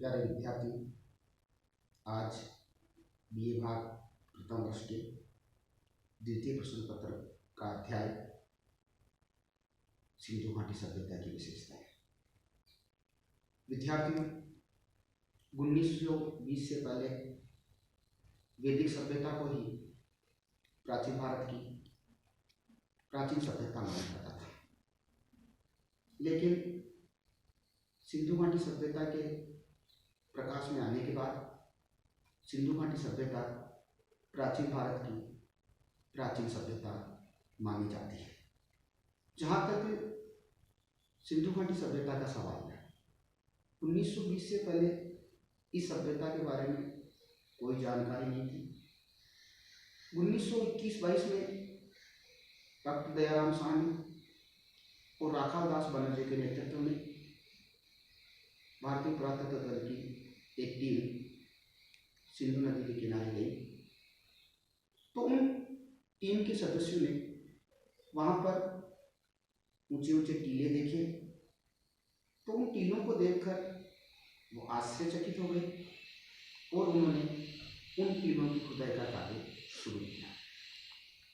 प्यारे विद्यार्थी, आज बीए भाग प्रथम वर्ष के द्वितीय प्रश्न पत्र का अध्याय सिंधु घाटी सभ्यता की विशेषताएं। विद्यार्थियों, 1920 से पहले वैदिक सभ्यता को ही प्राचीन भारत की प्राचीन सभ्यता माना जाता था, लेकिन सिंधु घाटी सभ्यता के प्रकाश में आने के बाद सिंधु घाटी सभ्यता प्राचीन भारत की प्राचीन सभ्यता मानी जाती है। जहाँ तक सिंधु घाटी सभ्यता का सवाल है, 1920 से पहले इस सभ्यता के बारे में कोई जानकारी नहीं थी। 1921-22 में डॉक्टर दयाराम साहनी और राखाल दास बनर्जी के नेतृत्व में भारतीय पुरातत्व दल की एक टीम सिंधु नदी के किनारे गई, तो उन टीम के सदस्यों ने वहाँ पर ऊंचे ऊंचे टीले देखे। तो उन टीलों को देखकर वो आश्चर्यचकित हो गए और उन्होंने उन टीलों की खुदाई का कार्य शुरू किया।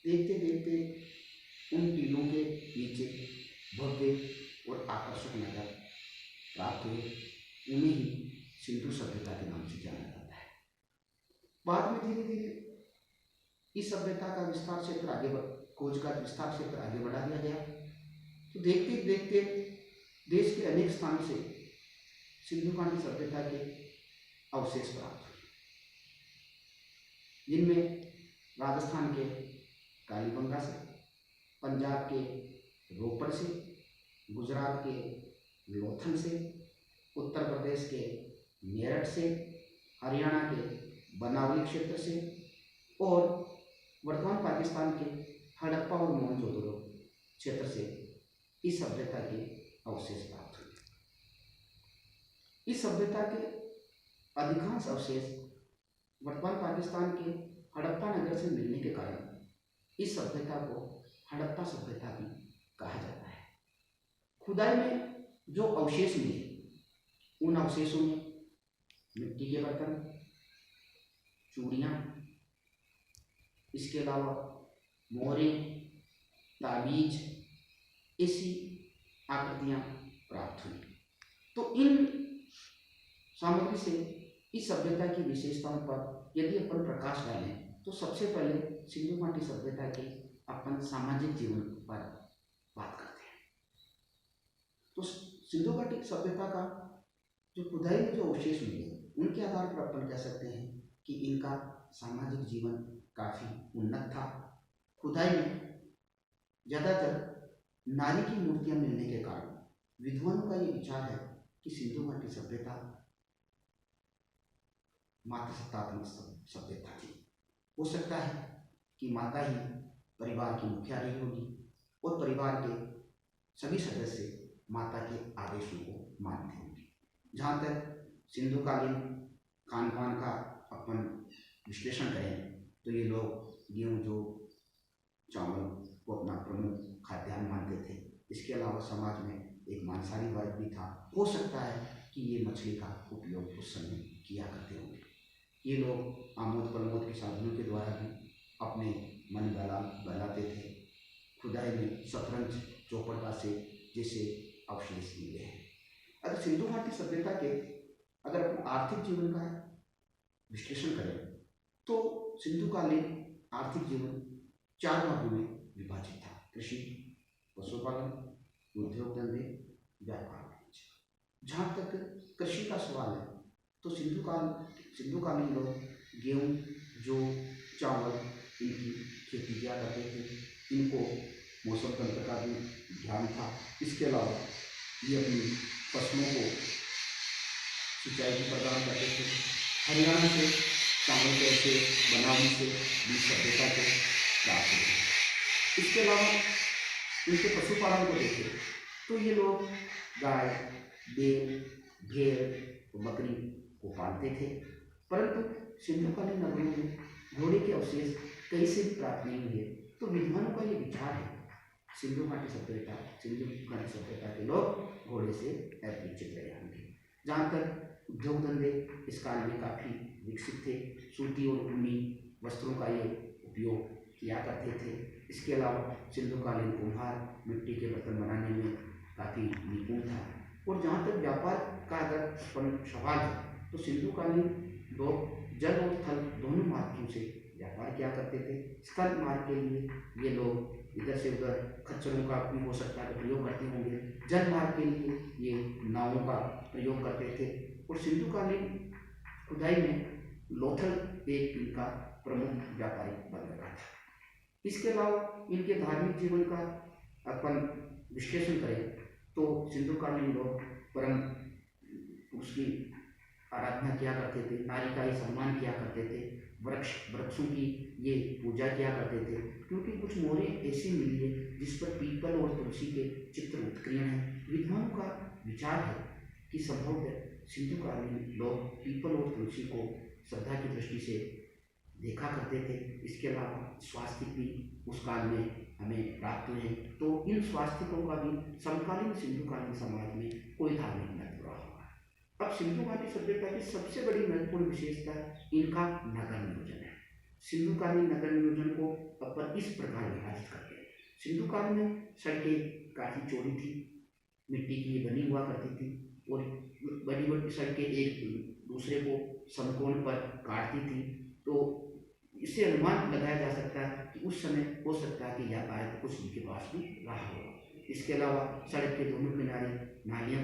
देखते देखते उन टीलों के नीचे भव्य और आकर्षक नगर प्राप्त हुए। उन्हें ही सिंधु सभ्यता के नाम से जाना जाता है। बाद में धीरे धीरे इस सभ्यता का विस्तार क्षेत्र खोज का विस्तार क्षेत्र आगे बढ़ा दिया गया। तो देखते देखते देश के अनेक स्थानों से सिंधु घाटी सभ्यता के अवशेष प्राप्त हुए, जिनमें राजस्थान के कालीबंगा से, पंजाब के रोपड़ से, गुजरात के लोथल से, उत्तर प्रदेश के मेरठ से, हरियाणा के बनावली क्षेत्र से और वर्तमान पाकिस्तान के हड़प्पा और मोहनजोदड़ो क्षेत्र से इस सभ्यता के अवशेष प्राप्त हुए। इस सभ्यता के अधिकांश अवशेष वर्तमान पाकिस्तान के हड़प्पा नगर से मिलने के कारण इस सभ्यता को हड़प्पा सभ्यता भी कहा जाता है। खुदाई में जो अवशेष मिले, उन अवशेषों में मिट्टी के बर्तन, चूड़ियाँ, इसके अलावा मोहरे, ताबीज, ऐसी आकृतियाँ प्राप्त हुई। तो इन सामग्री से इस सभ्यता की विशेषताओं पर यदि अपन प्रकाश डालें तो सबसे पहले सिंधु घाटी सभ्यता के अपन सामाजिक जीवन पर बात करते हैं। तो सिंधु घाटी सभ्यता का जो खुदाई में जो अवशेष मिले, उनके आधार पर अपन कह सकते हैं कि इनका सामाजिक जीवन काफ़ी उन्नत था। खुदाई में ज़्यादातर नारी की मूर्तियां मिलने के कारण विद्वानों का ये विचार है कि सिंधु घाटी सभ्यता मातृसत्तात्मक सभ्यता थी। हो सकता है कि माता ही परिवार की मुखिया रही होगी और परिवार के सभी सदस्य माता के आदेशों को मानते होंगे। जहाँ तक सिंधुकालीन खान पान का अपन विश्लेषण करें तो ये लोग गेहूँ, जो चावल को अपना प्रमुख खाद्यान्न मानते थे। इसके अलावा समाज में एक मांसाहारी वर्ग भी था। हो सकता है कि ये मछली का उपयोग उस समय किया करते होंगे। ये लोग आमोद प्रमोद के साधनों के द्वारा भी अपने मन बहलाते थे। खुदाई में शतरंज, चौपड़ से जैसे अवशेष मिले हैं। अगर सिंधु घाटी सभ्यता के अगर अपन आर्थिक जीवन का विश्लेषण करें तो सिंधुकालीन आर्थिक जीवन 4 भागों में विभाजित था: कृषि, पशुपालन, उद्योग धंधे, व्यापार वाणिज्य। जहाँ तक कृषि का सवाल है तो सिंधुकालीन लोग गेहूँ, जौ, चावल इनकी खेती किया करते थे। इनको मौसम तंत्र का भी ध्यान था। इसके अलावा ये अपनी फसलों को सिंचाई भी प्रदान करते थे। हरियाणा से चावल के ऐसे बनावटी से भी सभ्यता को प्राप्त हुए। इसके अलावा इनके पशुपालन को देखें तो ये लोग गाय, बैल, भेड़ और बकरी को पालते थे। परंतु सिंधुकालीन नगरों में घोड़े के अवशेष कहीं से भी प्राप्त नहीं हुए। तो विद्वानों का ये विचार है सिंधु घाटी सभ्यता के लोग घोड़े से परिचित रहे होंगे। जहाँ तक उद्योग धंधे इस काल में काफ़ी विकसित थे। सूती और ऊनी वस्त्रों का ये उपयोग किया करते थे। इसके अलावा सिंधुकालीन कुम्हार मिट्टी के बर्तन बनाने में काफ़ी निपुण था। और जहाँ तक व्यापार का अगर अपन सवाल है तो सिंधुकालीन लोग जल और थल दोनों मार्गों से व्यापार किया करते थे। स्थल मार्ग के लिए ये लोग इधर से उधर खच्चरों का भी हो सकता है प्रयोग करते होंगे। जल मार्ग के लिए ये नावों का प्रयोग करते थे। और सिंधुकालीन खुदाई में लोथल एक इनका प्रमुख व्यापारिक बंदरगाह था। इसके अलावा इनके धार्मिक जीवन का अपन विश्लेषण करें तो सिंधुकालीन लोग परम पुरुष की आराधना किया करते थे, नारी का ही सम्मान किया करते थे, वृक्षों की ये पूजा किया करते थे। क्योंकि कुछ मोहरें ऐसी मिली है जिस पर पीपल और तुलसी के चित्र उत्कीर्ण हैं। विद्वानों का विचार है कि संभवतः सिंधुकालीन लोग पीपल और तुलसी को श्रद्धा की दृष्टि से देखा करते थे। इसके अलावा स्वास्तिक भी उस काल में हमें प्राप्त हुए हैं। तो इन स्वास्तिकों का भी समकालीन सिंधुकालीन समाज में कोई धार्मिक महत्व रहा होगा। अब सिंधु घाटी सभ्यता की सबसे बड़ी महत्वपूर्ण विशेषता इनका नगर नियोजन है। सिंधुकालीन नगर नियोजन को अपन इस प्रकार विभाजित करते हैं। सिंधुकाल में सड़कें काफ़ी चौड़ी थी, मिट्टी की बनी हुआ करती थी और बड़ी बड़ी सड़कें एक दूसरे को समकोण पर काटती थी। तो इससे अनुमान लगाया जा सकता है कि उस समय हो सकता है कि यातायात कुछ उनके पास भी रहा हो। इसके अलावा सड़क के दोनों किनारे नाली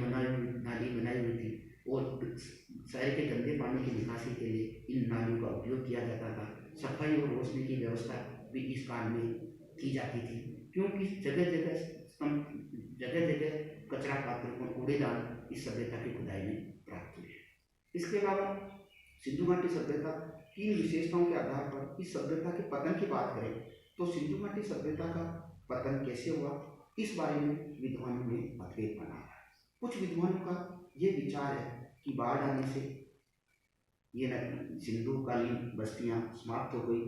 बनाई हुई थी और शहर के गंदे पानी की निकासी के लिए इन नालियों का उपयोग किया जाता था। सफाई और रोशनी की व्यवस्था भी इस काल में की जाती थी, क्योंकि जगह जगह कचरा पात्र और कूड़ेदान इस सभ्यता की खुदाई में प्राप्त हुए। इसके अलावा सिंधु घाटी सभ्यता की विशेषताओं के आधार पर इस सभ्यता के पतन की बात करें तो सिंधु घाटी सभ्यता का पतन कैसे हुआ, इस बारे में विद्वानों ने मतभेद बना है। कुछ विद्वानों का ये विचार है कि बाढ़ आने से ये सिंधुकालीन बस्तियां समाप्त हो गई।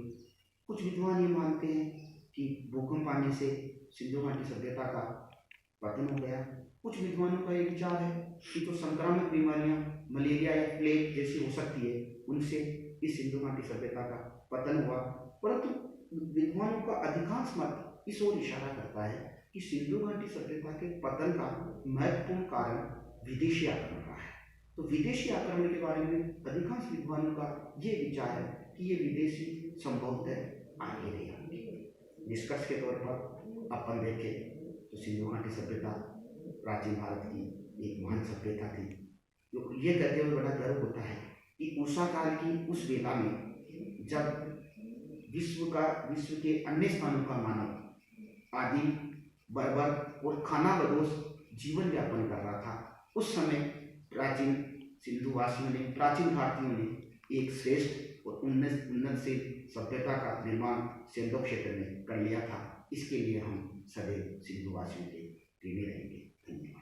कुछ विद्वान ये मानते हैं कि भूकंप आने से सिंधु घाटी सभ्यता का पतन हो गया। कुछ विद्वानों का ये विचार है कि जो संक्रामक बीमारियां मलेरिया या प्लेग जैसी हो सकती है उनसे इस सिंधु घाटी सभ्यता का पतन हुआ। परंतु विद्वानों का अधिकांश मत इस ओर इशारा करता है कि सिंधु घाटी सभ्यता के पतन का महत्वपूर्ण कारण विदेशी आक्रमण रहा है। तो विदेशी आक्रमण के बारे में अधिकांश विद्वानों का ये विचार है कि ये विदेशी संभवतः आगे रहे होंगे। निष्कर्ष के तौर पर अपन देखें तो सिंधु घाटी सभ्यता प्राचीन भारत की एक महान सभ्यता थी। जो ये कहते हुए बड़ा गर्व होता है कि उषा काल की उस वेला में जब विश्व के अन्य स्थानों का मानव आदि बर्बर और खाना बदोश जीवन यापन कर रहा था, उस समय प्राचीन सिंधुवासियों ने, प्राचीन भारतीयों ने एक श्रेष्ठ और उन्नतशील सभ्यता का निर्माण सिंधु क्षेत्र में कर लिया था। इसके लिए हम सदैव सिंधुवासियों के ऋणी रहेंगे। धन्यवाद।